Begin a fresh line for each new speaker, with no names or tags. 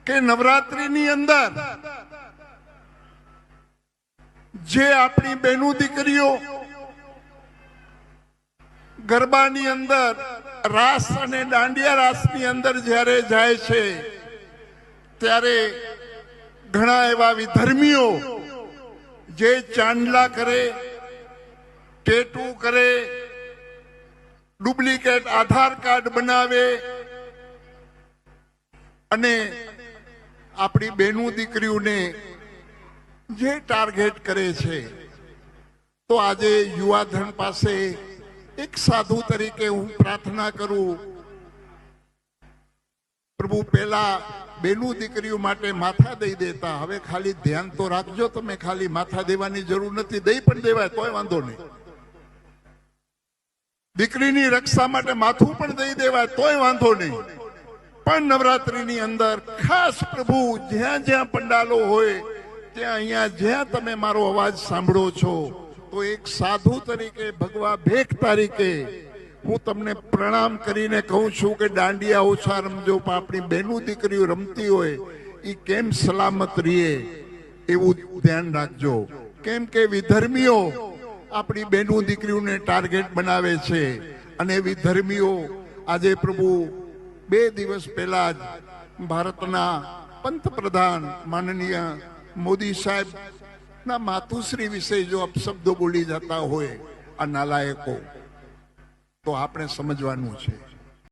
કે નવરાત્રીની અંદર જે આપણી બહેનો દીકરીઓ ગરબાની અંદર રાસ અને દાંડિયા રાસની અંદર જ્યારે જાય છે ત્યારે ઘણા એવા વિધર્મીઓ જે ચાંદલા કરે, ટેટુ કરે, ડુપ્લિકેટ આધાર કાર્ડ બનાવે અને આપણી બહેનો દીકરીઓને જે ટાર્ગેટ કરે છે, તો આજે યુવાધન પાસે એક સાધુ તરીકે હું પ્રાર્થના કરું, પ્રભુ પહેલા બહેનો દીકરીઓ માટે માથા દઈ દેતા, હવે ખાલી ધ્યાન તો રાખજો, તમે ખાલી માથા દેવાની જરૂર નથી, દઈ પણ દેવાય તોય વાંધો નહીં. દીકરીની રક્ષા માટે માથું પણ દઈ દેવાય તોય વાંધો નહીં. પણ નવરાત્રીની અંદર ખાસ પ્રભુ જ્યાં જ્યાં પંડાલો હોય ત્યાં અહીંયા જ્યાં તમે મારો અવાજ સાંભળો છો, તો એક સાધુ તરીકે, ભગવા ભેખ તરીકે હું તમને પ્રણામ કરીને કહું છું કે દાંડિયા ઓછા રમજો, પણ આપણી બહેનો દીકરીઓ રમતી હોય એ કેમ સલામત રહીએ એવું ધ્યાન રાખજો. કેમ કે વિધર્મીઓ આપણી બહેનો દીકરીઓને ટાર્ગેટ બનાવે છે અને વિધર્મીઓ આજે પ્રભુ 2 દિવસ પહેલા જ ભારતના પંતપ્રધાન માનનીય મોદી સાહેબ ના માતુશ્રી વિશે જો અપશબ્દો બોલી જતા હોય આ નાલાયકો, તો આપણે સમજવાનું છે